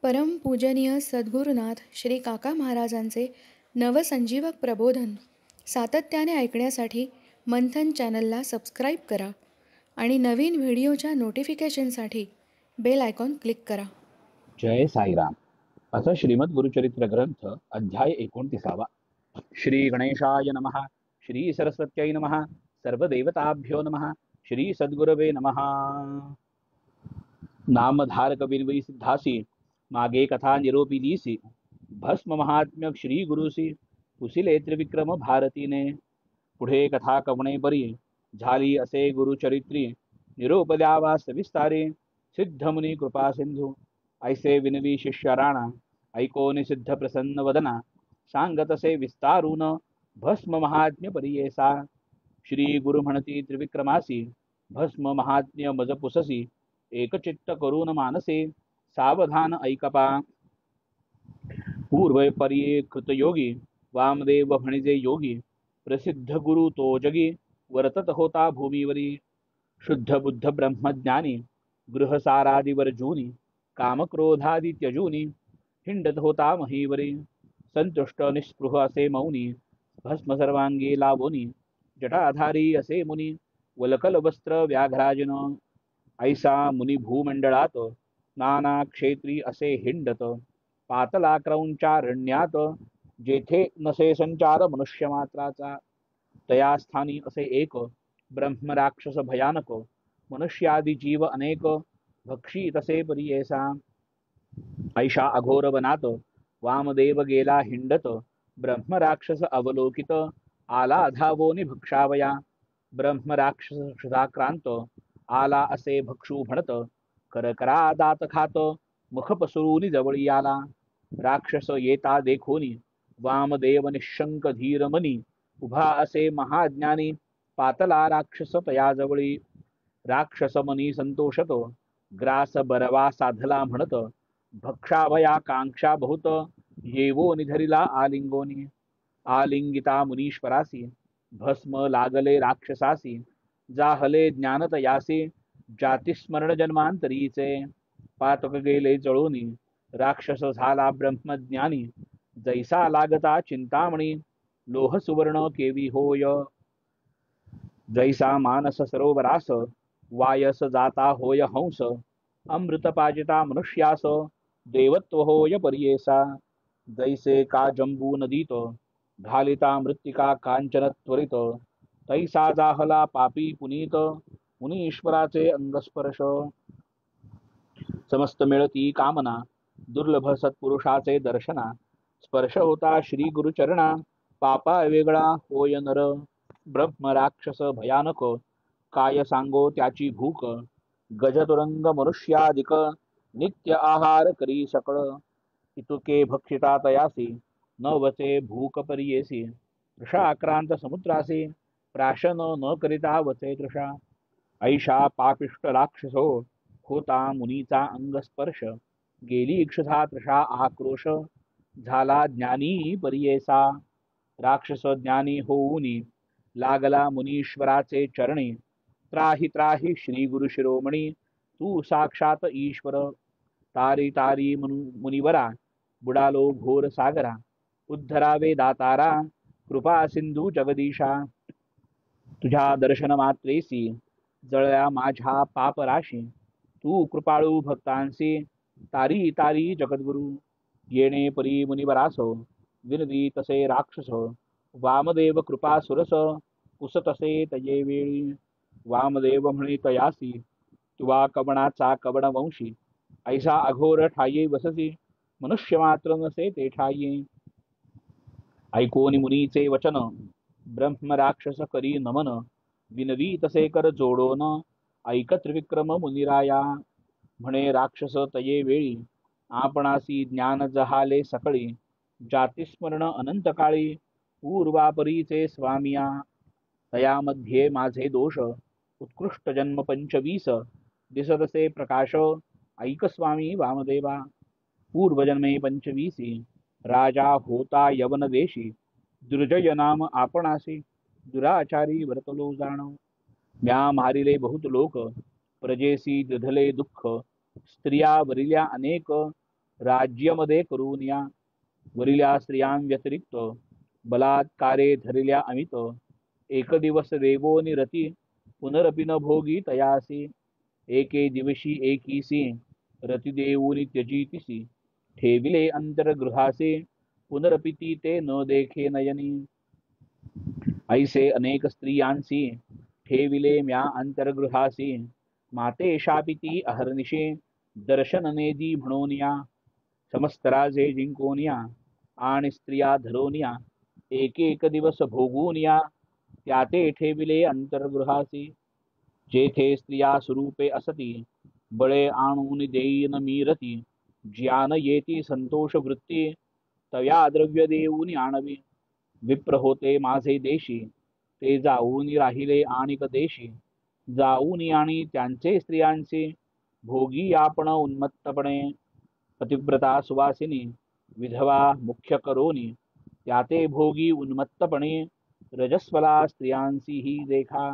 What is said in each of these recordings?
परमपूजनीय सद्गुरुनाथ श्री काका महाराजांचे नवसंजीवक प्रबोधन सातत्याने ऐकण्यासाठी मंथन चॅनलला सबस्क्राईब करा आणि नवीन व्हिडिओच्या नोटिफिकेशनसाठी बेल आयकॉन क्लिक करा. जय साईराम. असं श्रीमद गुरुचरित्र ग्रंथ अध्याय 29. श्री गणेशाय नमः. श्री सरस्वत्यै नमः. सर्वदेवताभ्यो नमः. श्री सद्गुरवे नमः. नामधारक विनवी सिद्धासी मागे कथा निरोपी दिसी भस्म महात्म्य श्री गुरुसी पुसिले त्रिविक्रम भारतीने. पुढे कथा कवणे बरी झाली असे गुरुचरित्री निरोप द्यावा सविस्तारे सिद्ध मुनी कृपा सिंधू ऐसे विनवी शिष्य राणा ऐकोनी सिद्ध प्रसन्न वदना सांगत असे विस्तारून भस्म महात्म्य परियेसा. श्री गुरु म्हणती त्रिविक्रमासी भस्म महात्म्य मज पुससी एकचित्त करून मानसे सावधान ऐकपा. पूर्व परिये कृत योगी वामदेव म्हणिजे योगी प्रसिद्ध गुरु तो जगी वर्तत होता भूमीवरी. शुद्ध बुद्ध ब्रह्मज्ञानी गृहसारादिवर जूनी कामक्रोधादि त्यजूनी हिंडत होता महीवरी. संतुष्ट निस्पृह असे मौनी भस्म सर्वांगी लावोनी जटाधारी असे मुनी वलकल वस्त्र व्याघ्राजन. ऐसा मुनी भूमंडळात नाना क्षेत्री असे हिंडत पातला क्रौंचारण्यात जेथे नसे संचार मनुष्य मात्राचा. तया स्थानी असे एक ब्रह्मराक्षस भयानक मनुष्यादि जीव अनेक भक्षी तसे परियेसा. ऐशा अघोर वनात वामदेव गेला हिंडत ब्रह्मराक्षस अवलोकित आला धावोनी भक्षावया. ब्रह्मराक्षस क्षुधाक्रांत आला असे भक्षू म्हणत करकरा दात खात मुख पसरूनी जवळी आला. राक्षस येता देखोनी वामदेव निशंक धीर मनी उभा असे महाज्ञानी पातला राक्षस तया जवळी. राक्षस मनी संतोषतो ग्रास बरवा साधला म्हणत भक्षावया कांक्षा बहुत येवो निधरिला आलिंगोनी. आलिंगिता मुनीश्वरासी भस्म लागले राक्षसासी जाहले ज्ञानतयासी जातिस्मरण जन्मांतरीचे. पातक गेले जळोनी राक्षस झाला ब्रह्मज्ञानी जैसा लागता चिंतामणी लोह सुवर्ण केवी होय. जैसा मानस सरोवरास वायस जाता होय हंस अमृत पाजिता मनुष्यास देवत्व होय परियेसा. जैसे का जंबू नदीत घालिता मृत्तिका कांचन त्वरित तैसा जाहला पापी पुनीत मुनीश्वराचे अंगस्पर्श. समस्त मिळती कामना दुर्लभ सत्पुरुषाचे दर्शना स्पर्श होता श्री गुरुचरणा पापा वेगळा होय नर. ब्रह्म राक्षस भयानक काय सांगो त्याची भूक गजतुरंग मनुष्यादिक नित्य आहार करी सकळ. इतुके भक्षिता तयासी न वचे भूक परियेसी तृषाक्रांत समुद्रासी प्राशन न करिता वचे तृषा. ऐशा पापिष्ट राक्षसो होता मुनीचा अंगस्पर्श गेली क्षुधा तृषा आक्रोश झाला ज्ञानी परियेसा. राक्षस ज्ञानी होऊनी लागला मुनीश्वराचे चरणी त्राही त्राही श्री गुरु शिरोमणी तू साक्षात ईश्वर. तारी तारी मुनिवरा बुडालो घोर सागरा उद्धरावे दातारा कृपा सिंधू जगदीशा. तुझ्या दर्शन मात्रेसी जळल्या माझ्या पापराशी तू कृपाळू भक्तांसी तारी तारी जगद्गुरु. येणे परी मुनिवरासो विनवी तसे राक्षस वामदेव कृपा सुरस पुसतसे तये वेळी. वामदेव म्हणे तयासी तुवा कवणाचा कवणवंशी ऐसा अघोर ठाये वससी मनुष्य मात्र नसे ते ठाये. ऐकोनी मुनीचे वचन ब्रह्म राक्षस करी नमन विनवी तसे कर जोडोन ऐक त्रिविक्रम मुनिराया. म्हणे राक्षस तये वेळी आपणासी ज्ञान जहाले सकळी जातिस्मरण अनंत काळी पूर्वापरीचे स्वामिया. तयामध्ये माझे दोष उत्कृष्ट जन्म 25 दिसतसे प्रकाश ऐक स्वामी वामदेवा. पूर्वजन्मे 25 राजा होता यवन देशी दुर्जय नाम आपणासी दुराचारी वर्तलो जाण. म्या मारिले बहुत लोक प्रजेसी दिधले दुःख स्त्रिया वरिल्या अनेक राज्यमध्ये करून या वरिल्या स्त्रियां व्यतिरिक्त बलात्कारे धरिल्या अमित एक दिवस देवो निरती पुनरपि न भोगी तयासी एके दिवशी एकीसी रती देऊनी त्यजीतिसी ठेविले अंतरगृहासे पुनरपि ती ते न देखे नयनी ऐसे अनेक स्त्रियांसी ठेविले म्या अंतरगृहासी माते शापिती अहर्निशे दर्शन नेदी म्हणून या समस्त राजे जिंकून या आणि स्त्रिया धरून या एक एक दिवस भोगून या त्याते ठेविले अंतर्गृहासी जेथे स्त्रिया स्वरूपे असती बळे आणून देईन मीरती ज्ञान येती संतोष वृत्ती तव्या द्रव्य देऊन आणवी विप्र होते माझे देशी ते जाऊन राहिले आणिक देशी जाऊन आणि त्यांचे स्त्रियांचे भोगी आपण उन्मत्तपणे पतिव्रता सुवासिनी विधवा मुख्य करोनी त्याते भोगी उन्मत्तपणे रजस्वला स्त्रियांची ही देखा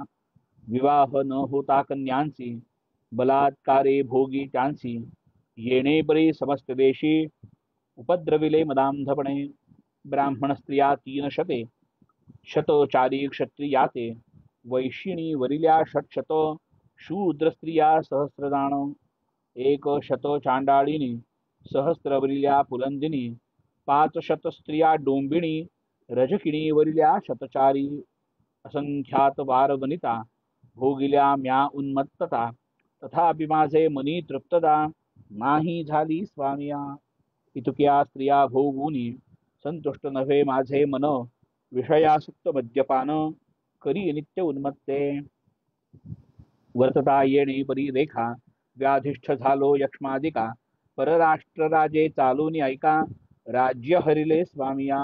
विवाह न होता कन्यांची बलात्कारे भोगी त्यांची येणे परी समस्त देशी उपद्रविले मदांधपणे ब्राह्मण स्त्रिया 300 शतचारी क्षत्रियाते वैशिणी वरिल्या षट्शत शूद्र स्त्रिया सहस्रदान एक शत चांडाळिनी सहस्रवरिल्या पुलंदिनी 500 स्त्रिया डोंबिणी रजकिणी वरिल्या शतचारी असंख्यात वारवनिता भोगिल्या म्या उन्मत्तता तथापि माझे मनी तृप्तता नाही झाली स्वामिया इतक्या स्त्रिया भोगुनी संतुष्ट नव्हे माझे मन विषयासक्त मद्यपान करी नित्य उन्मत्ते वर्तता येणे परी देखा व्याधिष्ठ झालो यक्ष्मादिका परराष्ट्र राजे चालून ऐका राज्य हरिले स्वामिया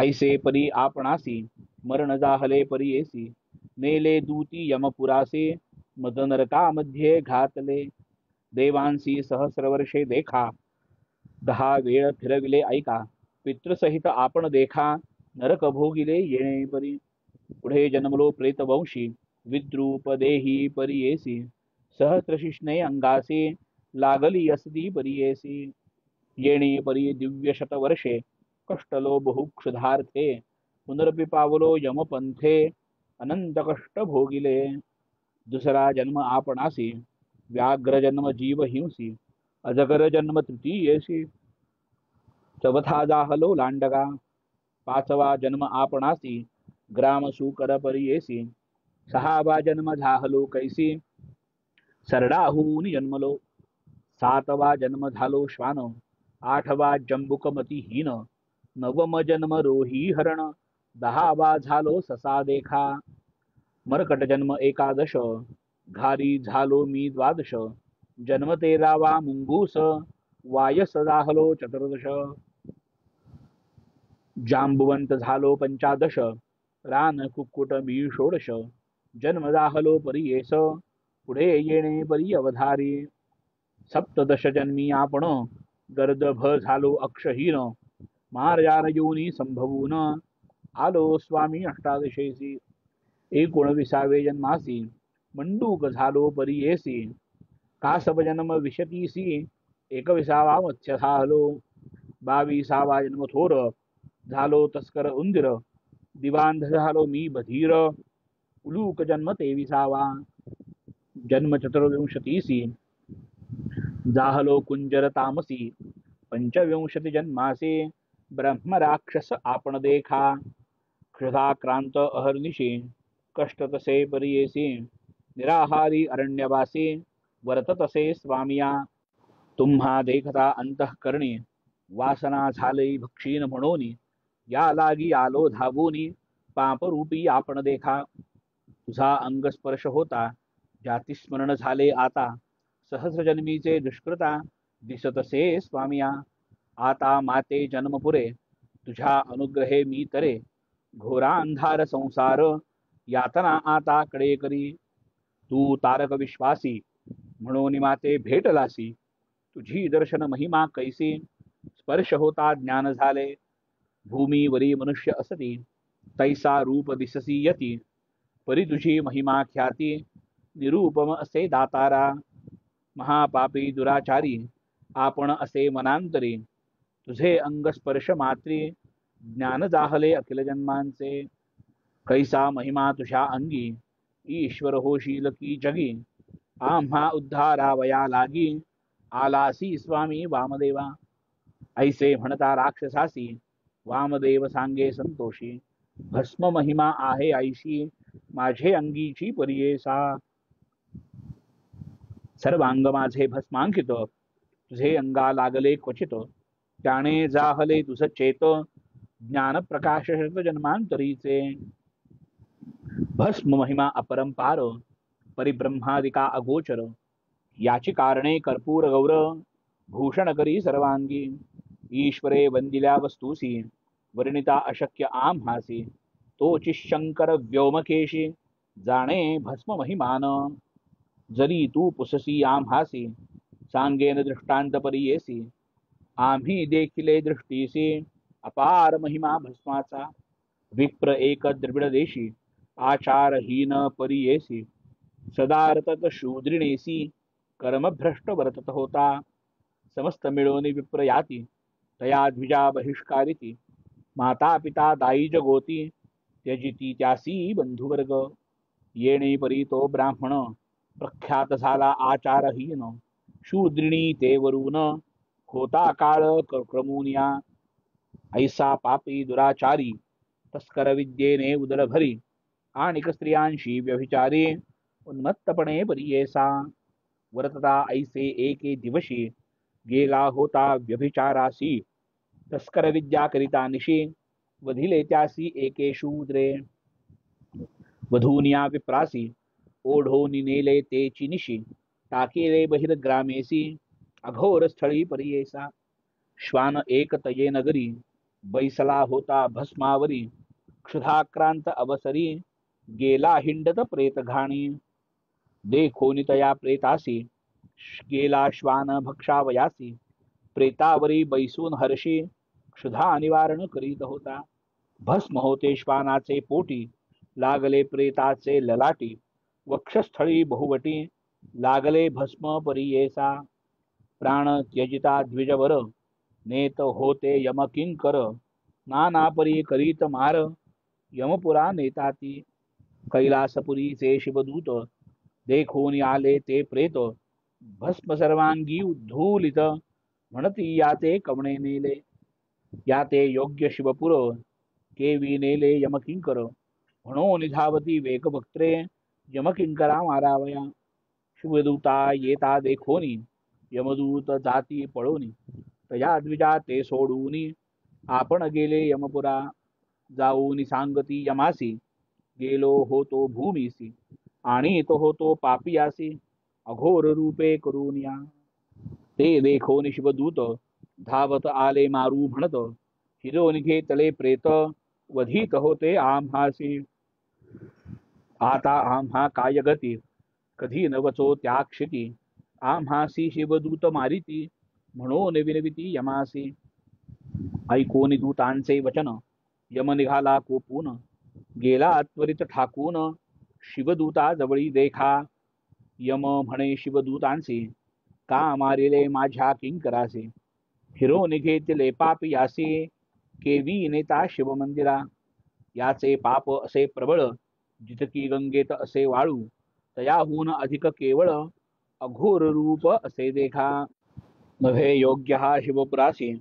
ऐसे परी आपणासी मरण जाहले परी येसी नेले दूती यमपुरासे मद नरकामध्ये घातले देवांसी सहस्रवर्षे देखा 10 वेळ फिरविले ऐका पितृसहित आपण देखा नरक भोगिले येणे परी पुढे जन्मलो प्रेतवंशी विद्रूप देही परियेसी सहस्रशिष्णे अंगासी लागली असती परियेसी येणे परी दिव्य शतवर्षे कष्टलो बहुक्षुधार्थे पुनरपि पावलो यमपंथे अनंत कष्ट भोगिले दुसरा जन्म आपणासी व्याघ्र जन्म जीव हिंसी अजगर जन्म तृतीयेसी चौथा जाहलो लांडगा 5वा जन्म आपणासी ग्राम सुकर परियेसी 6वा जन्म झाहलो कैसी सरडाहून जन्मलो 7वा जन्म झालो श्वान 8वा जंबुकमतीहीन 9व जन्म रोही हरण 10वा झालो ससा देखा मरकट जन्म 11 घारी झालो मी 12 जन्म 13वा मुंगूस वायस जाहलो 14 जांबुवंत झालो 15 रान कुक्कुट मी 16 जन्म जाहलो परियेस पुढे येणे परी अवधारी 17 जन्मी आपण गर्दभ झालो अक्षहीन मार्यान योनी संभवून आलो स्वामी 18 19 जन्मासी मंडूक झालो परियेसी कासव जन्म 20 21वा मत्स्य झालो 22वा जन्म थोर झालो तस्कर उंदीर दिवांध झालो मी बधीर उलूक जन्म 23वा जन्म 24 जाहलो कुंजर तामसी 25 जन्मासे ब्रह्म राक्षस आपण देखा क्षुधाक्रांत अहर्निशी कष्ट तसे परियेसी निराहारी अरण्यवासी वर्त तसे स्वामिया तुम्हा देखता अंतःकरणी वासना झाले भक्षीन म्हणून या लागी आलो धावूनी पापरूपी आपण देखा तुझा अंगस्पर्श होता जाती स्मरण झाले आता सहस्रजन्मीचे दुष्कृता दिसतसे स्वामिया आता माते जन्मपुरे तुझ्या अनुग्रहे मी तरे घोरा अंधार संसार यातना आता कडे करी तू तारक विश्वासी म्हणून माते भेटलासी तुझी दर्शन महिमा कैसी स्पर्श होता ज्ञान झाले भूमीवरी मनुष्य असती तैसा रूप दिससी यती परी तुझी महिमा ख्याती निरूपम असे दातारा महापापी दुराचारी आपण असे मनांतरी तुझे अंग स्पर्श मात्री ज्ञान जाहले अखिल जन्मांचे कैसा महिमा तुझ्या अंगी ईश्वर होशील की जगी आम्हा उद्धारावया लागी आलासी स्वामी वामदेवा ऐसे म्हणता राक्षसासी वामदेव सांगे संतोषी भस्म महिमा आहे ऐशी माझे अंगीची परियेसा सर्वांग माझे भस्मांकित तुझे अंगा लागले क्वचित त्याने जाहले तुझ चेत ज्ञान प्रकाश शत जन्मांतरीचे भस्म महिमा अपरंपार परिब्रह्मादिका अगोचर याची कारणे कर्पूर गौर भूषण करी सर्वांगी ईश्वरे वंदिल्या वस्तूसी वर्णिता अशक्य आम्हासी तोची शंकर व्योमकेशी जाणे भस्म महिमान जरी तू पुससी आम्हासी सांगेन दृष्टांत परियेसी आम्ही देखिले दृष्टीसी अपार महिमा भस्माचा विप्र एक द्रविड देशी आचारहीन परियेसी सदारतत शूद्रिणेसी कर्मभ्रष्ट वर्तत होता समस्त मिळून विप्र याती तया द्विजा बहिष्कारिती माता पिता दाई जगोती त्यजिती त्यासी बंधुवर्ग येणे परी तो ब्राह्मण प्रख्यात झाला आचारहीन शूद्रिणी ते वरून होता काळ क्रमुनिया ऐसा पापी दुराचारी तस्कर विद्येने उदर भरी आणि स्त्रियांशी व्यभिचारी उन्मत्तपणे परियेसा वर्तता ऐसे एके दिवशी गेला होता व्यभिचारासी तस्कर विद्या करिता निशी वधिले त्यासी एके शूद्रे वधूनिया विप्रासी ओढोनी नेले ते चिनिशी टाकेले बहिर्ग्रामेसी अघोर स्थळी परियेसा श्वान एक तये नगरी बैसला होता भस्मावरी क्षुधाक्रांत अवसरी गेला हिंडत प्रेत घाणी देखोनी तया प्रेतासी गेला श्वान भक्षावयासी प्रेतावरी बैसून हर्षी क्षुधा निवारण करीत होता भस्म होते श्वानाचे पोटी लागले प्रेताचे ललाटी वक्षस्थळी बहुवटी लागले भस्म परियेसा प्राण त्यजिता द्विजवर नेत होते यमकिंकर नाना परी करीत मार यमपुरा नेताती कैलासपुरीचे शिवदूत देखून आले ते प्रेत भस्म सर्वांगी उद्धूलित म्हणती याते कवणे नेले याते योग्य शिवपुर केवी नेले यमकिंकर म्हणून धावती वेगभक्त्रे यमकिंकरा मारावया शिवदूता येता देखोनी यमदूत जाती पळोनी तया द्विजा ते सोडूनी आपण गेले यमपुरा जाऊनी सांगती यमासी गेलो होतो भूमीसी आणि तो होतो पापियासी अघोर रूपे करूनिया ते देखोनी शिवदूत धावत आले मारू म्हणत हिरोनी घेतले प्रेत वधित होते आम्हासी आता आम्हा काय गती कधी नवचो त्या क्षिती आम्हासी शिवदूत मारिती म्हणून विनविती यमासी ऐकून दूतांचे वचन यम निघाला कोपून गेला त्वरित ठाकून शिवदूता जवळी देखा यम म्हणे शिवदूतांसी का मारिले माझ्या किंकरासे हिरो निघेतले पाप यासी केवी नेता शिवमंदिरा याचे पाप असे प्रबळ जितकी गंगेत असे वाळू तयाहून अधिक केवळ अघोर रूप असे देखा नव्हे योग्य हा शिवपुरासी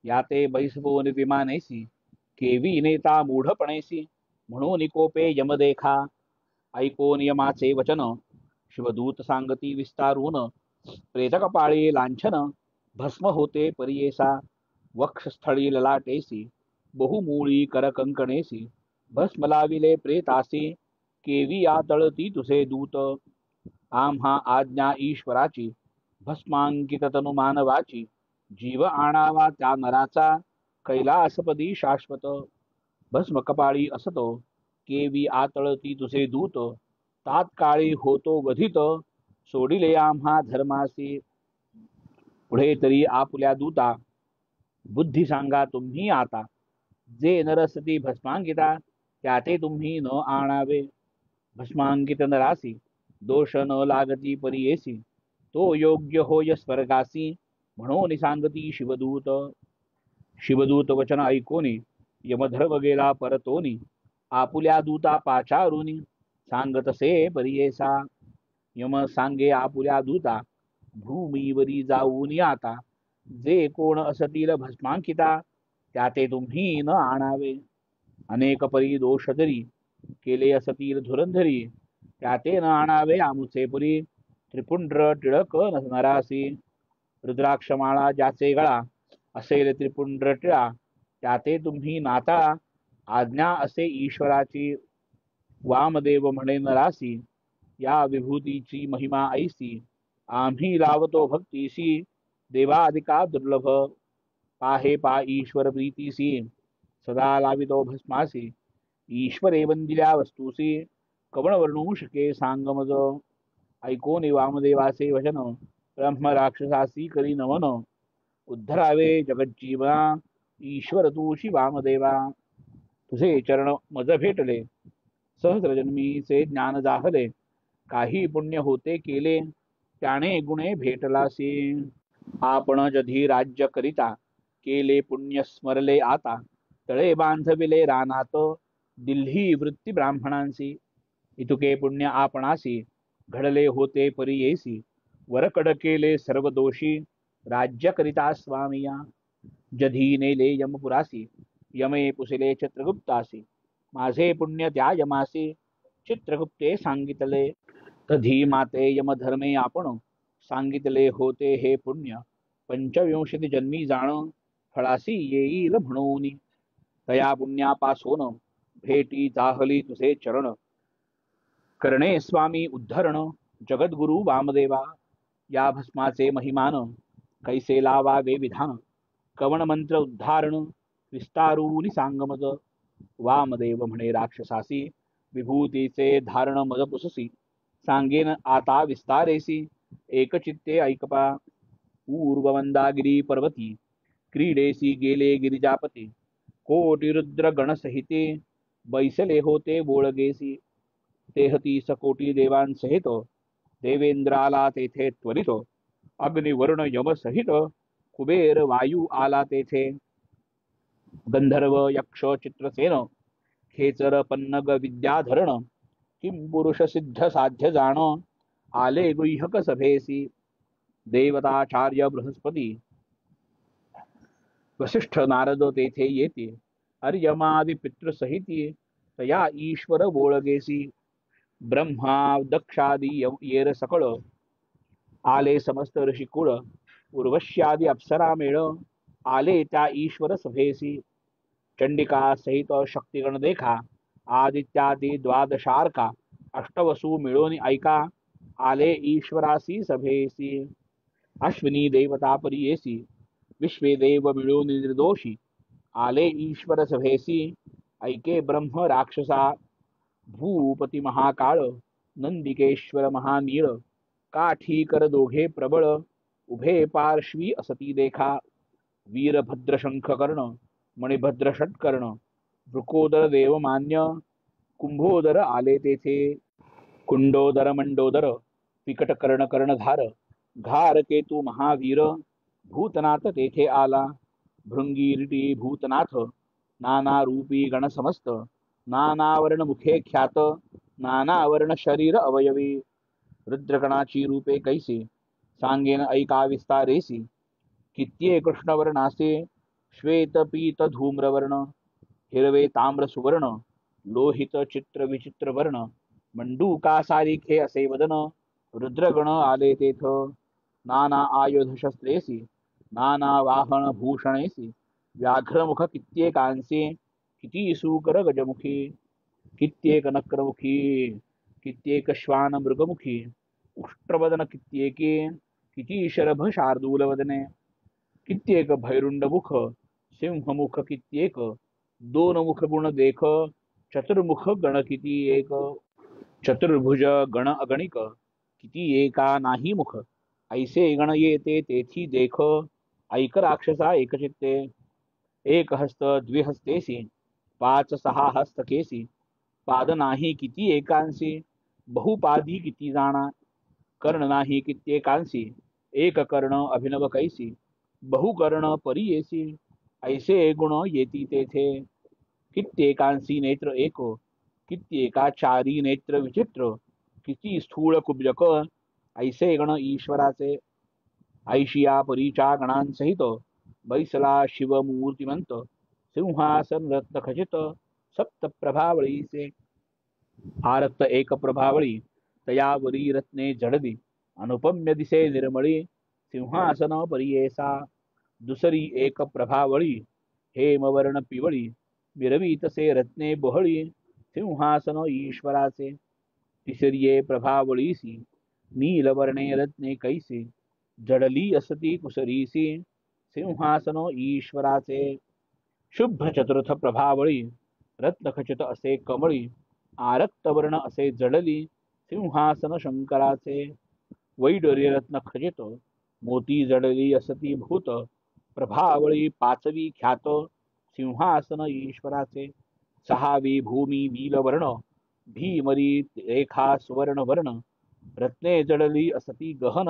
याते बैसवून विमानेसी केवी नेता मूढपणेसी म्हणून कोपे यम देखा ऐकोन यमाचे वचन शिवदूत सांगती विस्तारून प्रेतकपाळी लांछन भस्म होते परियेसा वक्षस्थळी ललाटेसी बहुमूळी करकंकणेसी भस्म लाविले प्रेतासी केवी आतळती तुझे दूत आम्हा आज्ञा ईश्वराची भस्मांकित तनु मानवाची जीव आणावा त्या नराचा कैलासपदी शाश्वत भस्म कपाळी असतो केवी आतळती तुझे दूत तात्काळी होतो वधित सोडिले आम्हा धर्मासी पुढे तरी आपुल्या दूता बुद्धी सांगा तुम्ही आता जे नरसती भस्मांकिता त्याते तुम्ही न आणावे भस्मांकित नरासी दोष न लागती परियेसी तो योग्य होय स्वर्गासी म्हणून सांगती शिवदूत. शिवदूत वचन ऐकोनी यमधर्म गेला परतोनी. आपुल्या दूता पाचारुनी सांगतसे परियेसा. यम सांगे आपुल्या दूता भूमीवरी जाऊन आता. जे कोण असतील भस्मांकिता त्याते तुम्ही न आणावे. अनेक परी दोष जरी केले असतील धुरंधरी त्याते न आणावे आमुचे पुरी. त्रिपुंड्र टिळक नरासी रुद्राक्षमाळा ज्याचे गळा असेल त्रिपुंड्र टिळा त्याते तुम्ही नाता. आज्ञा असे ईश्वराची वामदेव म्हणे नरासी. या विभूतीची महिमा ऐसी आम्ही लावतो भक्तीसी. देवाधिका दुर्लभ पाहे पा ईश्वर प्रीतीसी. सदा लावितो भस्मासी ईश्वरे वंदिल्या वस्तूसी. कवण वर्णू शके सांगमज ऐकोनी वामदेवाचे वचन. ब्रह्म राक्षसासी करी नमन उद्धरावे जगज्जीवना. ईश्वर तूशी वामदेवा तुझे चरण मज भेटले. सहस्रजन्मीचे ज्ञान जाहले. काही पुण्य होते केले त्याने गुणे भेटलासी. आपण जधी राज्य करिता केले पुण्य स्मरले आता. तळे बांधविले रानात दिल्ली वृत्ती ब्राह्मणांसी. इतुके पुण्य आपणासी घडले होते परियेसी. वरकड केले सर्व दोषी राज्य करिता स्वामिया. जधी नेले यमपुरासी यमे पुसिले चित्रगुप्तासी. माझे पुण्य त्या यमासी चित्रगुप्ते सांगितले. तधी माते यमधर्मे आपण सांगितले होते हे पुण्य. 25 जन्मी जाण फळासी येईल म्हणून. तया पुण्यापासून भेटी जाहली तुझे चरण. करणे स्वामी उद्धरण जगद्गुरु वामदेवा. या भस्माचे महिमान कैसे लावावे विधान. कवण मंत्र उद्धारण विस्तारून सांगमज. वामदेव म्हणे राक्षसासी विभूतीचे धारण मज पुससी. सांगेन आता विस्तारेसी एकचित्ते ऐकपा. पूर्वमंदागिरी पर्वती क्रीडेसी गेले गिरिजापती. कोटी रुद्र गणसहिते बैसले होते बोळगेसी. तेहती सकोटी देवांसहित देवेंद्राला तेथे त्वरित. अग्निवर्ण यम सहित कुबेर वायू आला तेथे. गंधर्व यक्ष चित्रसेन खेचर पन्नग विद्याधरण. किंपुरुष सिद्ध साध्य जाण आले गुह्यक सभेसी. देवताचार्य बृहस्पती वसिष्ठ नारद तेथे येते. अर्यमादि पितृसहिती तया ईश्वर बोळगेसी. ब्रह्मा दक्षादी येर सकळ आले समस्त ऋषिकुळ. उर्वश्यादी अप्सरा मेळ आले त्या ईश्वर सभेसी. चंडिका सहित शक्तिगण देखा आदित्यादी द्वादशार्का. अष्टवसू मिळून ऐका आले ईश्वरासी सभेसी. अश्विनी देवता परियेसी विश्वे देव मिळून निर्दोषी. आले ईश्वर सभेसी ऐके ब्रह्म राक्षसा. भूपती महाकाळ नंदिकेश्वर महानीळ. काठीकर दोघे प्रबळ उभे पार्श्वी असती देखा. वीरभद्र शंखकर्ण मणिभद्र षटकर्ण. वृकोदर देवमान्य कुंभोदर आले तेथे. कुंडोदर मंडोदर विकटकर्ण कर्णधार. घार केतू महावीर भूतनाथ तेथे आला. भृंगीरिटी भूतनाथ नाना रूपी गण समस्त. नानावर्ण मुखे ख्यात नानावर्ण शरीर अवयवी. रुद्रगणाची रूपे कैसी सांगेन ऐका विस्तारेसी. कित्ये कृष्णवर्णासे श्वेत पीत धूम्रवर्ण. हिरवे ताम्र सुवर्ण लोहित चित्र विचित्र वर्ण. मंडूका सारिखे असे वदन रुद्रगण आले तेथ. नाना आयुध शस्त्रेसी नाना वाहन भूषणेसी. व्याघ्रमुख कित्येकांसी किती सूकर गजमुखी. कित्येक नक्रमुखी कित्येक श्वान मृगमुखी. उष्ट्रवदन कित्येके किती शरभ शार्दूल वदने. कित्येक भैरुंड मुख सिंहमुख कित्येक. दोन मुख गुण देख चतुर्मुख गण किती एक. चतुर्भुज गण अगणिक किती एका नाही मुख. ऐसे गण येते तेथी देख ऐक राक्षसा एकचित्ते. एक हस्त द्विहस्तेसी 5-6 हस्त केसी. पाद नाही किती एकांसी बहुपादी किती जाणा. कर्ण नाही कित्येकांसी एक कर्ण अभिनव कैसी. बहुकर्ण परियेसी ऐसे गुण येती तेथे कित्येकांसी नेत्र एक कित्येका चारी नेत्र विचित्र किती स्थूळ कुब्जक ऐसे गण ईश्वराचे ऐशिया परीच्या गणांसहित बैसला शिवमूर्तिमंत सिंहासन रत्न खचित सप्त प्रभावळीचे आरक्त एक प्रभावळी तयावरी रत्ने जडली अनुपम्य दिसे निर्मळी सिंहासन परियेसा दुसरी एक प्रभावळी हेमवर्ण पिवळी मिरवी तसे रत्ने बहळी सिंहासन ईश्वराचे तिसरिये प्रभावळीसी नीलवर्णे रत्ने कैसी जडली असती कुसरीसी सिंहासन ईश्वराचे शुभ्र चतुर्थ प्रभावळी रत्नखचित असे कमळी आरक्तवर्ण असे जडली सिंहासन शंकराचे वैडूर्य रत्न खचित मोती जडली असती भूत प्रभावळी पाचवी ख्यात सिंहासन ईश्वराचे सहावी भूमी नीलवर्ण भीमरी रेखा सुवर्ण वर्ण रत्ने जडली असती गहन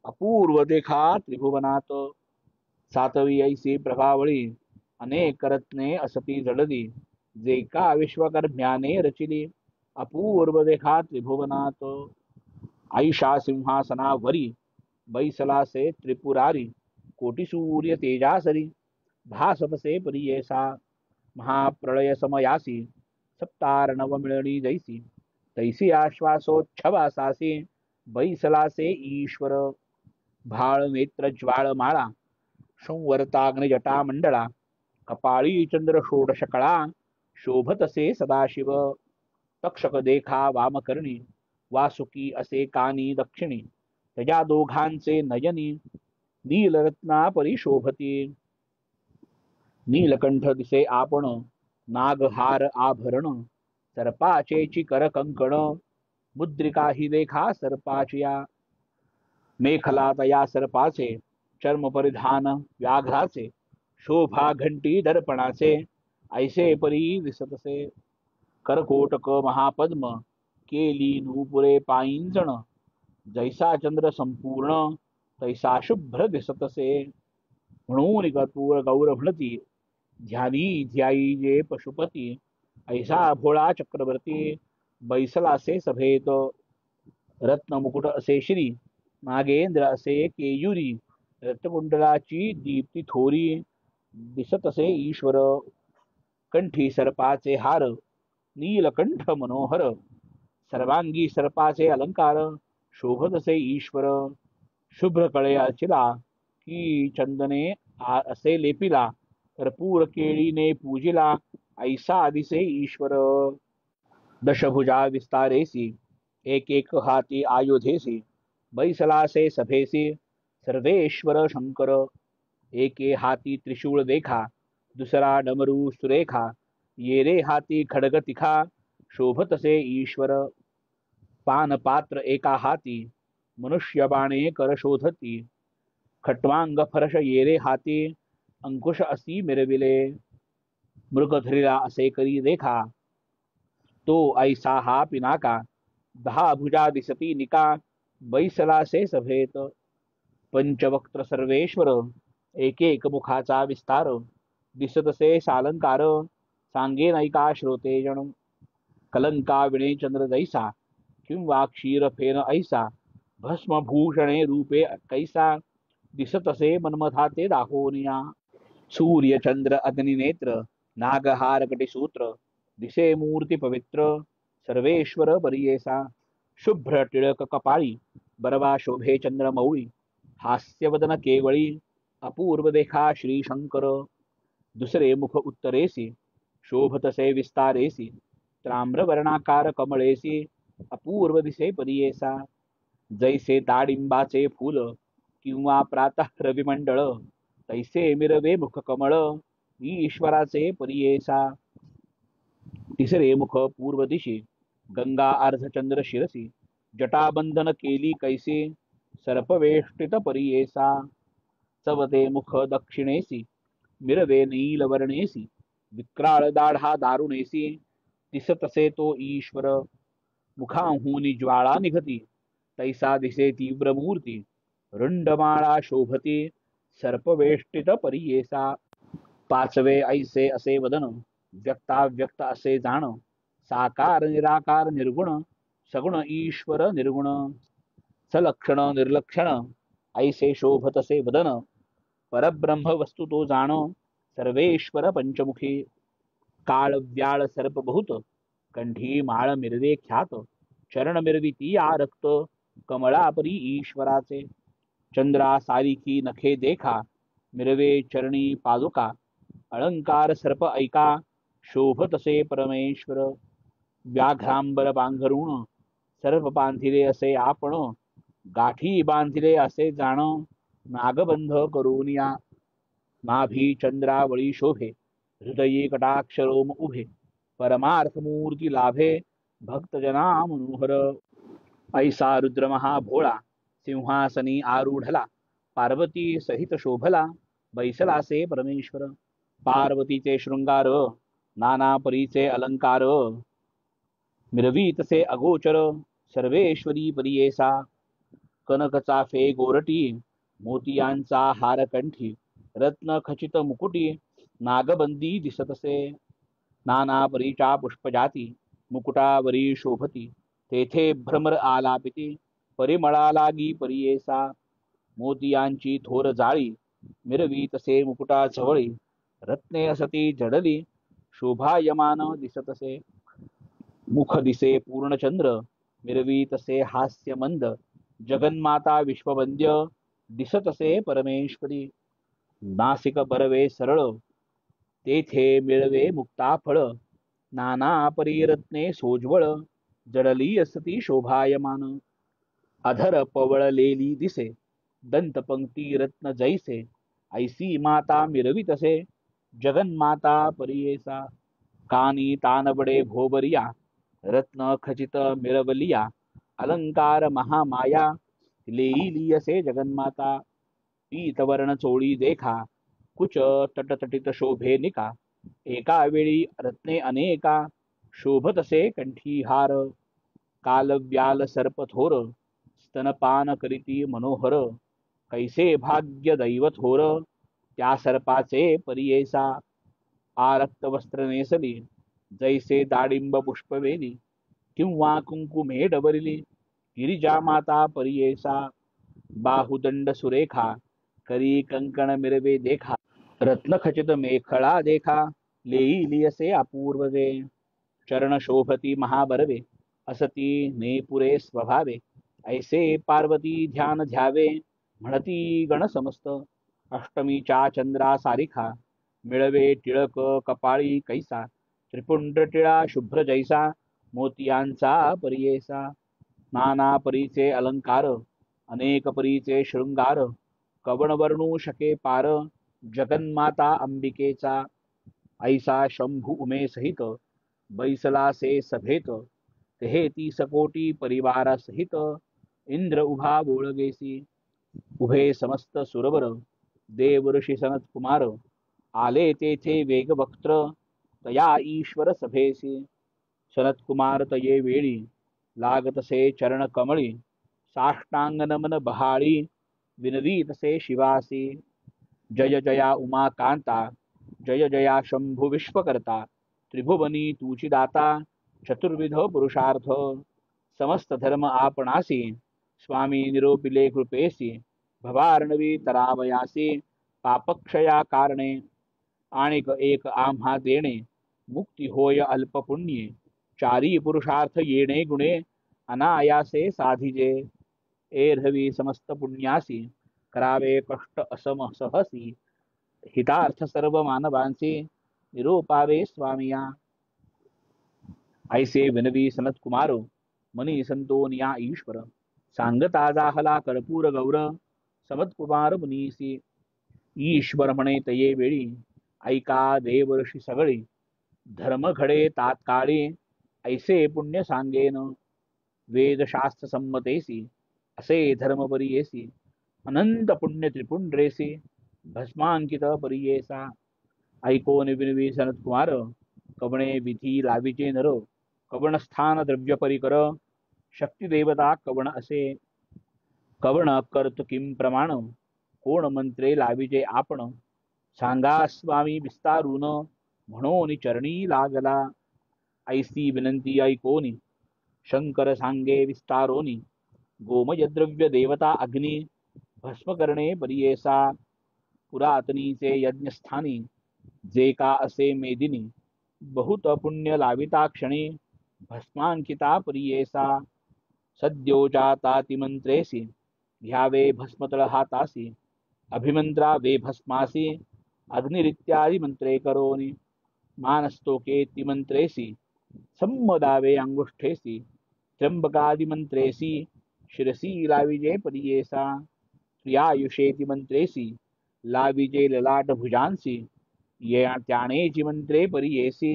अपूर्व देखा त्रिभुवनात सातवी ऐसी प्रभावळी अनेक रत्ने असती जडली जे का विश्वकर्म्याने रचिली अपूर्व देखा त्रिभुवनात ऐशा सिंहासनावरी बैसलासे त्रिपुरारी कोटी सूर्य तेजासरी भासपसे परियेसा महाप्रलय समयासी सप्तार्णव मिळणी जैसी तैसी आश्वासोच्छवासासी बैसलासे ईश्वर भाळ नेत्र ज्वाळ माळा संवर्ताग्नि जटा मंडळा कपाळी चंद्र षोडश कळा शोभतसे सदाशिव तक्षक देखा वामकर्णी वासुकी असे कानी दक्षिणी त्याच्या दोघांचे नयनी नीलरत्ना परिशोभती नीलकंठ दिसे आपण नागहार आभरण सर्पाचे चिकर कंकण मुद्रिका ही देखा सर्पाचिया मेखला तया सर्पाचे चर्म परिधान व्याघ्राचे शोभा घंटी दर्पणाचे ऐसे परी दिसतसे करकोटक महापद्म केली नूपुरे पायींजण जैसा चंद्र संपूर्ण तैसा शुभ्र दिसतसे म्हणून कर्पूर गौर म्हणती ध्यानी ध्यायी जे पशुपती ऐसा भोळा चक्रवर्ती बैसलासे सभेत रत्नमुकुट असे श्री नागेंद्र असे केयुरी रत्नकुंडलाची दीप्ती थोरी दिसतसे ईश्वर कंठी सर्पाचे हार नीलकंठ मनोहर सर्वांगी सर्पाचे अलंकार शोभतसे ईश्वर शुभ्र कळे अर्चिला की चंदने असे लेपिला कर्पूर केळीने पूजिला ऐसा दिसे ईश्वर दशभुजा विस्तारेसी एक एक हाती आयुधेसी बैसलासे सभेसी सर्वेश्वर शंकर एके हाती त्रिशूळ देखा दुसरा डमरू सुरेखा येरे हाती खडग तिखा शोभतसे ईश्वर पानपात्र एका हाती मनुष्य बाणे कर शोधती खट्वांग फरश येरे हाती अंकुश असी मिरविले मृगधरीला असे करी देखा तो ऐसा हा पिनाका दहा भुजा दिसती निका बैसलासे सभेत पंचवक्त्र सर्वेश्वर एक एक मुखाचा विस्तार दिसतसे सालंकार सांगे नैका श्रोते जण कलंका विणे चंद्र जैसा किंवा क्षीर फेन ऐसा भस्मभूषणे रूपे कैसा दिसतसे मन्मथाचे दाहोनिया सूर्य चंद्र अग्निनेत्र नागहार कटिसूत्र दिसे मूर्ती पवित्र सर्वेश्वर परियेसा शुभ्र टिळक कपाळी बरवा शोभे चंद्रमौळी हास्यवदन केवळी अपूर्व देखा श्री शंकर दुसरे मुख उत्तरेसी शोभतसे विस्तारेसी ताम्रवर्णाकार कमळेसी अपूर्व दिसे परियेसा जैसे ताडिंबाचे फूल किंवा प्रातः रविमंडळ तैसे मिरवे मुख कमळ ईश्वराचे परियेसा तिसरे मुख पूर्व दिशी गंगा अर्धचंद्र शिरसी जटाबंधन केली कैसी सर्पवेष्टित परियेसा चवते मुख दक्षिणेसी मिरवे नीलवर्णेसी विक्राळ दाढा दारुणेसी दिसतसे तो ईश्वर मुखाहूनी ज्वाळा निघती तैसा दिसे तीव्र मूर्ती रुंडमाळा शोभती सर्पवेष्टित परियेसा पाचवे ऐसे असे वदन व्यक्ताव्यक्त असे जाण साकार निराकार निर्गुण सगुण ईश्वर निर्गुण सलक्षण निर्लक्षण ऐसे शोभतसे वदन परब्रह्म वस्तु तो जाण सर्वेश्वर पंचमुखी काळ व्याळ सर्प बहुत कंठी माळ मिरवे ख्यात चरण मिरविती आरक्त कमळापरी ईश्वराचे चंद्रा सारिखी नखे देखा मिरवे चरणी पादुका अलंकार सर्प ऐका शोभतसे परमेश्वर व्याघ्रांबर पांघरुण सर्प बांधिले असे आपण गाठी बांधिले असे जाण नागबंध करून या नाभी चंद्रावळी शोभे हृदयी कटाक्षरोम उभे परमार्थ मूर्ती लाभे भक्तजना मनोहर ऐसा रुद्र महाभोळा सिंहासनी आरूढला पार्वती सहित शोभला बैसलासे परमेश्वर पार्वतीचे शृंगार नाना परीचे अलंकार मिरवीतसे अगोचर सर्वेश्वरी परियेसा कनक चाफे गोरटी मोतियांचा हार कंठी रत्न खचित मुकुटी नागबंदी दिसतसे नाना परीच्या पुष्पजाती मुकुटावरी शोभती तेथे भ्रमर आलापिती परिमळा लागी परियेसा मोतियांची थोर जाळी मिरवी तसे मुकुटा जवळी रत्ने असती जडली शोभायमान दिसतसे मुख दिसे पूर्णचंद्र मिरवी तसे हास्य मंद जगन्माता विश्ववंद्य दिसतसे परमेश्वरी नासिक बरवे सरळ तेथे मिळवे मुक्ता फळ नाना परिरत्ने सोज्वळ जडली असती शोभायमान अधर पवळलेली दिसे दंतपंक्ती रत्न जैसे ऐसी माता मिरवितसे जगन्माता परियेसा कानी तानबडे भोबरिया रत्न खचित मिरवलिया अलंकार महामाया लेईलियसे जगन्माता पीतवर्ण चोळी देखा कुच तटतटित शोभे निका एका वेळी रत्ने अनेका शोभतसे कंठीहार कालव्याल सर्प थोर स्तनपान करीती मनोहर कैसे भाग्य दैव थोर त्या सर्पाचे परियेसा आरक्त वस्त्र नेसली जैसे दाडिंब पुष्पवेली किंवा कुंकुमे डबरली गिरिजा माता परियेसा बाहुदंड सुरेखा करी कंकण मिरवे देखा रत्नखचित मेखळा देखा लेईलियसे अपूर्वजे चरण शोभती महाबरवे असती नेपुरे स्वभावे ऐसे पार्वती ध्यान ध्यावे म्हणती गण समस्त अष्टमीच्या चंद्रा सारिखा मिळवे टिळक कपाळी कैसा त्रिपुंड टिळा शुभ्र जैसा मोतियांचा परियेसा नाना परीचे अलंकार अनेक परीचे शृंगार कवण वर्णू शके पार जगन्माता अंबिकेचा ऐसा शंभू उमे सहित बैसलासे सभेत तेहेती सकोटी परिवारा सहित इंद्र उभा बोळगेसी उभे समस्त सुरवर देव ऋषी सनत कुमार आले तेथे वेगवक्त्र तया ईश्वर सभेसी सनत कुमार तये वेळी लागतसे चरण कमळी साष्टांग नमन बहाळी विनवीतसे शिवासी जय जया उमाकांता जय जया शंभु विश्वकर्ता त्रिभुवनी तुची दाता चतुर्विध पुरुषार्थ समस्त धर्म आपणासी स्वामी निरोपिले कृपेसी भवार्णवी तरावयासी पापक्षया कारणे आणिक एक आम्हा देणे मुक्ती होय अल्प पुण्ये चारी पुरुषार्थ येणे गुणे अनायासे साधिजे एरहवी समस्त पुण्यासी करावे कष्ट असम सहसी हितार्थ सर्व मानवांचे निरोपावे स्वामिया ऐसे विनवी सनत कुमार मनी संतोनिया ईश्वर सांगता जाहला कर्पूर गौर समत कुमार मुनीसी ईश्वर म्हणे तये वेळी ऐका देव ऋषी सगळे धर्म घडे तात्काळी ऐसे पुण्य सांगेन वेदशास्त्र संमतेसी असे धर्म परियेसी अनंत पुण्य त्रिपुंड्रेसी भस्मांकित परियेसा ऐकोन विनवी सनत कुमार कवणे विधी लाविचे नर कवण स्थान द्रव्य परिकर शक्ती देवता कवण असे कवण कर्त किम प्रमाण कोण मंत्रे लाविजे आपण सांगा स्वामी विस्तारून म्हणून चरणी लागला ऐसी विनंती ऐकोनी शंकर सांगे विस्तारोनी गोमयद्रव्य देवता अग्नी भस्म करणे परियेसा पुरातनीचे यज्ञस्थानी जे का असे मेदिनी बहुत पुण्य लाविता क्षणी भस्मांकिता परियेसा सद्यो जाता तिमंत्रेसी घ्यावे भस्मतळ हातासी अभिमंत्रा वे भस्मासी अग्निरित्यादी मंत्रे करोनी मानस्तोके तिमंत्रेसी संमदावे अंगुष्ठेसी त्र्यंबकादि मंत्रेसी शिरसी लाविजे परियेसा प्रियायुषेति मंत्रेसी लाविजे ललाट भुजांसी ये त्यानेची मंत्रे परियेसी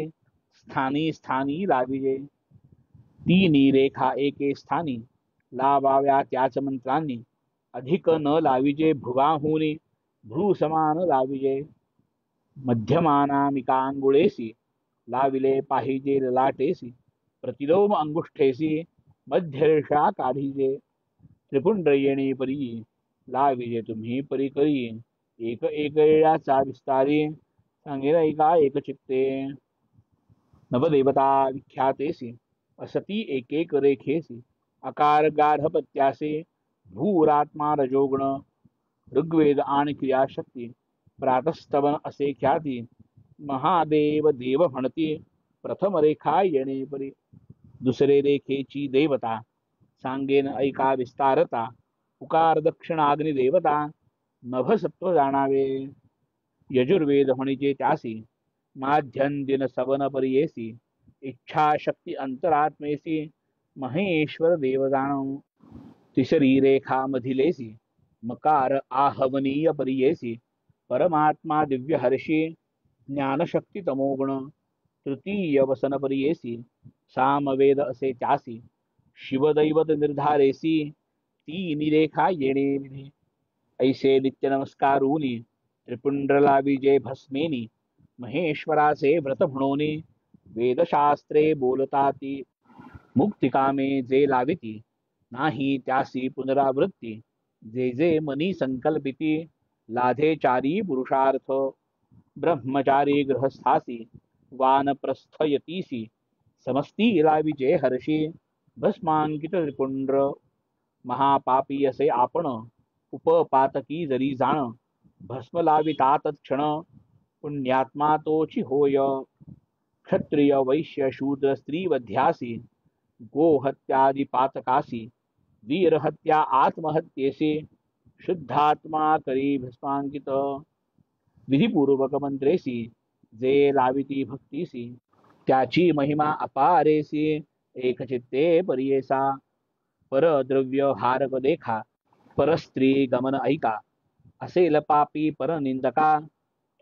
स्थानी स्थानी लाविजे तिनी रेखा एके स्थानी लावाव्या त्याच मंत्रांनी अधिक न लाविजे भुवाहुनी भ्रू समान लाविजे मध्यमानामिकांगुळेसी लाविले पाहिजे ललाटेसी प्रतिलोम अंगुष्ठेसी मध्यरेषा काढिजे त्रिपुंड्रयेणी परी लाविजे तुम्ही परी करी एक एक वेळाचा विस्तारी सांगेल ऐका एक चित्ते नवदेवता विख्यातेसी असती एक एक रेखेसी आकार गार्हपत्यासे भूरात्मा रजोगुण ऋग्वेद आणि क्रियाशक्ती प्रातस्तवन असे ख्याती महादेव देव म्हणती प्रथम रेखा येणे परी दुसरे रेखेची देवता सांगेन ऐका विस्तारता उकार दक्षिणाग्नी देवता नभ सत्व जाणावे यजुर्वेद म्हणीचे त्यासी माध्यन दिन सवन परियेसी इच्छा शक्ती अंतरात्मेसी महेश्वर देव जाणो तिसरी रेखा मधिलेसी मकार आहवनीय परियेसी परमात्मा दिव्य हर्षी ज्ञानशक्ती तमोगुण तृतीय वसन परियेसी सामवेद असे त्यासी शिवदैवत निर्धारेसी तीन रेखा येणे विधी ऐसे नित्य नमस्कारूनी त्रिपुंड्रला विजय भस्मेनी महेश्वराचे व्रत म्हणोनी वेदशास्त्रे बोलताती मुक्तिकामे जे लाविती नाही त्यासी पुनरावृत्ती जे जे मनी संकल्पिती लाधे चारी पुरुषार्थ ब्रह्मचारी गृहस्थासी वानप्रस्थयतीसी समस्ती लाविजे हर्षी भस्मांकित त्रिपुंड्र महापापी असे आपण उपपातकी जरी जाण भस्म लाविता तत्क्षण पुण्यात्मा तोची होय क्षत्रिय वैश्य शूद्र स्त्री वध्यासी गोहत्यादि पातकासी वीरहत्या आत्महत्येसी शुद्धात्मा करी भस्मांकित विधिपूर्वक मंत्रेसी जे लाविती भक्तीसी त्याची महिमा अपारेसी एकचित्ते परियेसा परद्रव्य हारक देखा परस्त्री गमन ऐका असेल पापी परनिंदका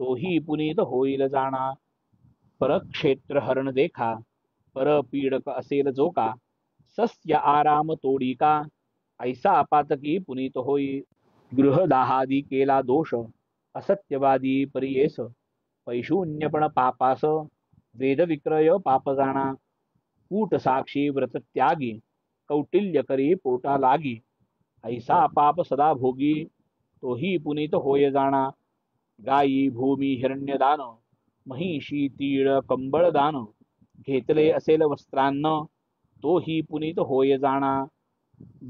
तोही पुनीत होईल जाणा परक्षेत्र हरण देखा परपीडक असेल जो का सस्य आराम तोडिका ऐसा पातकी पुनीत होई गृहदाहादी केला दोष असत्यवादी परियेस पैशून्यपण पापास वेदविक्रय पाप जाणा कूट साक्षी व्रत त्यागी कौटिल्य करी पोटा लागी ऐसा पाप सदा भोगी तोही पुनीत होय जाणा गायी भूमी हिरण्यदान महिषी तीळ कंबळ दान घेतले असेल वस्त्रान्न तोही पुनीत होय जाणा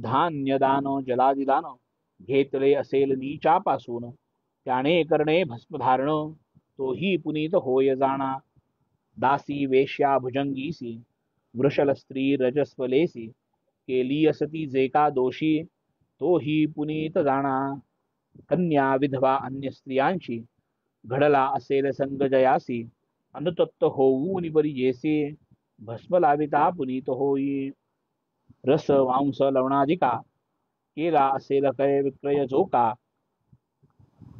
धान्य दान जलादिदान घेतले असेल नीचापासून त्याने करणे भस्मधारण तोही पुनीत होय जाणा दासी वेश्या भुजंगीसी वृषल स्त्री रजस्वलेसी केली असती जे का दोषी तोही पुनीत जाणा कन्या विधवा अन्य स्त्रियांशी घडला असेल संगजयासी अनुतप्त होऊन बरी येसी भस्म लाविता पुनीत होई रस मांस लवणाधिका केला असेल कय विक्रय जो का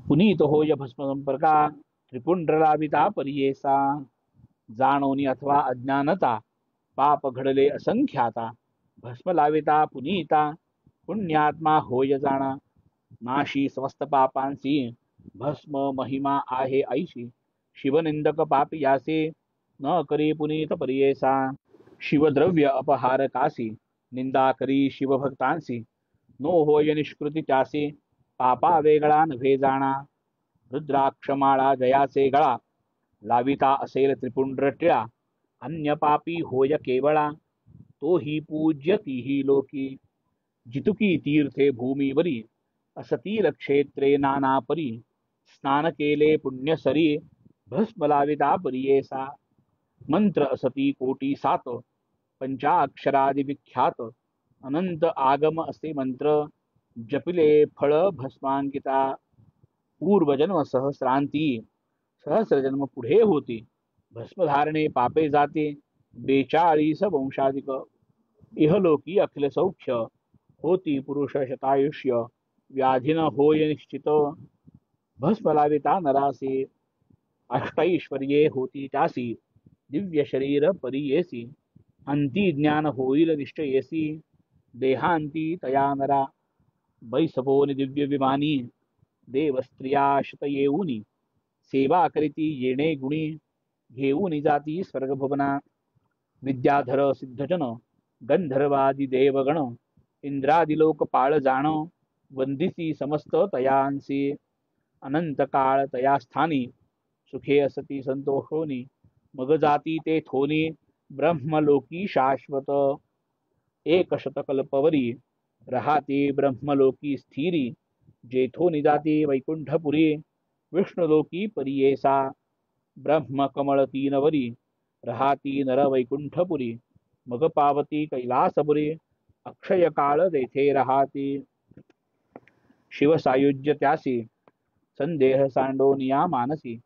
पुनीत होय भस्म संपर्का त्रिपुंड्र लाविता परियेसा जाणोनी अथवा अज्ञानता पाप घडले असंख्याता भस्म लाविता पुनीता पुण्यात्मा होय जाणा नाशी समस्त पापांसी भस्म महिमा आहे ऐशी शिवनिंदक पाप यासे न करी पुनीत परियेसा शिवद्रव्य अपहारकासी निंदा करी शिवभक्तांसी नो होय निष्कृती त्यासी पापा वेगळा नव्हे जाणा, रुद्राक्षमाळा जयाचे गळा, लाविता असेल त्रिपुंड्र टिळा, अन्य पापी होय केवळा, तोही पूज्य तीही लोकी, जितुकी तीर्थे भूमीवरी, असतील क्षेत्रे नाना परी, स्नान केले पुण्य सरी, भस्म लाविता परियेसा, मंत्र असती कोटी सात, पंचाक्षरादि विख्यात, अनंत आगम असे मंत्र, जपिले फळ भस्मांकिता, पूर्वजन्म सहस्रांती, सहस्रजन्म पुढे होती, भस्मधारणे पापे जाते, 42 वंशाधिक, इहलोकी अखिल सौख्य, होती पुरुष शतायुष्य, व्याधी न होय निश्चित, भस्म लाविता नरासी, अष्टैश्वर्ये होती त्यासी, दिव्य शरीर परियेसी, अंती ज्ञान होईल निश्चयेसी, देहांती तया नरा, बैसभोनि दिव्य विमानी, देव स्त्रिया शत येऊनी, सेवा करीती येणे गुणी, घेऊन जाती स्वर्गभुवना, विद्याधर सिद्धजन, गंधर्वादी देवगण, इंद्रादी लोकपाळ जाण, वंदिसी समस्त तयांसी, अनंत काळ तया स्थानी, सुखे असती संतोषोनी, मग जाती ते थोनी, ब्रह्मलोकी शाश्वत, एक शतकल्पवरी, राहती ब्रह्मलोकी स्थिरी, जेथोनी जाती वैकुंठपुरी, विष्णुलोकी परियेसा, ब्रह्म कमळ तीनवरी, राहती नर वैकुंठपुरी, मग पावती कैलासपुरी, अक्षय काळ तेथे राहती, शिव सायुज्य त्यासी, संदेह सांडोनिया मानसी,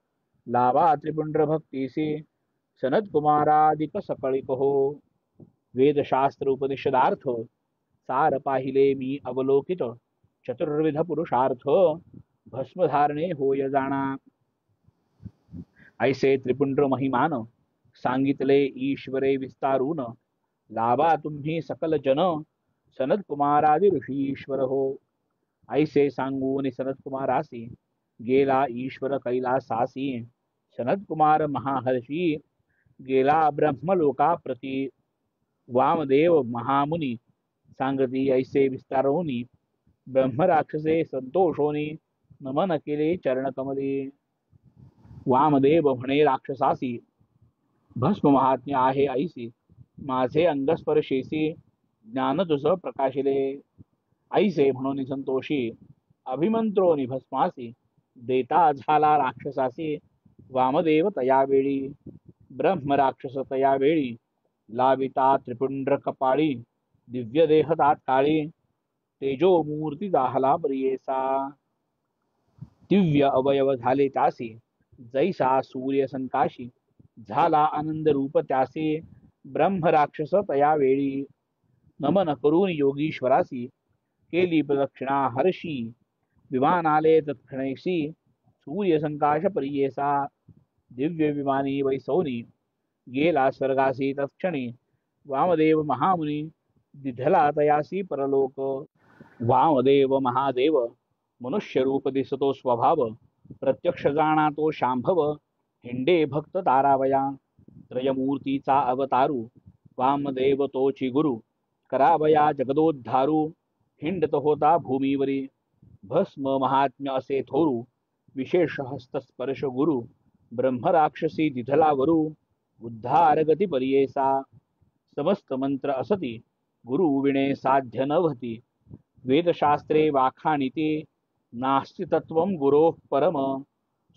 लावा त्रिपुंड्र भक्तीसी, सनत कुमारादिक सकळिक हो, वेदशास्त्र उपनिषदार्थ, सार पाहिले मी अवलोकित, चतुर्विध पुरुषार्थ, भस्मधारणे होय जाणा, ऐसे त्रिपुंड्र महिमान, सांगितले ईश्वरे विस्तारून, लाभा तुम्ही सकल जन, सनत कुमारादि ऋषीश्वर हो, ऐसे सांगून सनत कुमारासी, गेला ईश्वर कैलासासी, सनत कुमार महाहर्षी, गेला ब्रह्मलोका प्रती, वामदेव महामुनी, सांगती ऐसे विस्तारोनी, ब्रह्मराक्षसे संतोषोनी, नमन केले चरणकमली, वामदेव म्हणे राक्षसासी, भस्म महात्म्य आहे ऐसी, माझे अंगस्पर्शेसी, ज्ञान तुझ प्रकाशिले, ऐसे म्हणून संतोषी, अभिमंत्रोनी भस्मासी, देता झाला राक्षसासी, वामदेव तयावेळी, ब्रह्म राक्षस तयावेळी, लाविता त्रिपुंड्र कपाळी, दिव्य देह तात्काळी, तेजो मूर्ती दाहला प्रियेसा, दिव्य अवयव झाले त्यासी, जैसा सूर्य संकाशी, झाला आनंद रूप त्यासी, ब्रह्म राक्षस तयावेळी, नमन करून योगीश्वरासी, केली प्रदक्षिणा हर्षी, विमान आले तत्क्षणैसी, सूर्य संकाश परियेसा, दिव्य विमानी वैसौनी, गेला स्वर्गासी तत्क्षणी, वामदेव महामुनी, दिधला तयासी परलोक, वामदेव महादेव, मनुष्य रूप दिसतो स्वभाव, प्रत्यक्ष जाणा तो शांभव, हिंडे भक्त तारावया, त्रयमूर्तीचा अवतारू, वामदेव तोची गुरु, करावया जगदोद्धारू, हिंडत होता भूमीवरी, भस्म महात्म्य असे थोरू, विशेष हस्तस्पर्श गुरु, ब्रह्मराक्षसी दिधलावरू, उद्धार गती परियेसा, समस्त मंत्र असती, गुरु विणे साध्य नभती, वेदशास्त्रे वाखाणिते, नास्ति तत्वं गुरोः परम,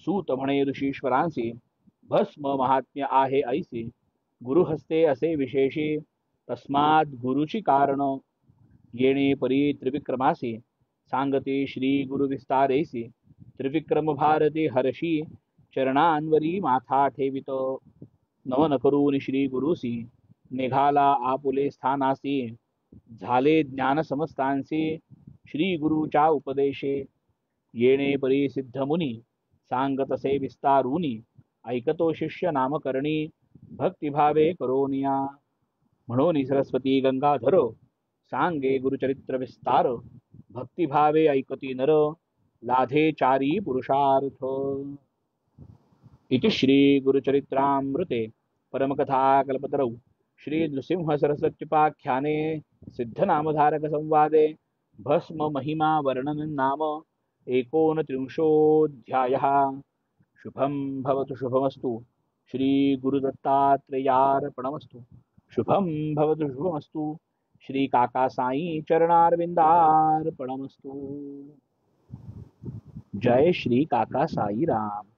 सूत म्हणे ऋषीश्वरांसी, भस्म महात्म्य आहे ऐसी, गुरुहस्ते असे विशेषी, तस्मात् गुरुची कारण, येणे परी त्रिविक्रमासी, सांगते श्री गुरु विस्तारेसी, त्रिविक्रम भारती हर्षी, चरणांवरी माथा ठेवित, नमन करून श्री गुरुसी, निघाला आपुले स्थानासी, झाले ज्ञान समस्तांसी, श्री गुरुच्या उपदेशे, येणे परी सिद्ध मुनी, सांगतसे विस्तारुनी, ऐकतो शिष्य नामकरणी, भक्तिभावे करोनिया, म्हणून सरस्वती गंगाधर, सांगे गुरुचरित्र विस्तार, भक्तिभावे ऐकती नर, लाधे चारी पुरुषार्थ, इति श्री गुरुचरित्रामृते परमकथा कल्पतरौ श्री नृसिंह सरस्वत्युपाख्याने सिद्धनामधारक संवादे भस्म महिमा वर्णन नाम एकोनत्रिंशोऽध्यायः। शुभं भवतु शुभमस्तु। श्रीगुरुदत्तात्रेयार्पणमस्तु। शुभं भवतु शुभमस्तु। श्री काका साई चरणारविंदार्पणमस्तु। जय श्री काका साई राम।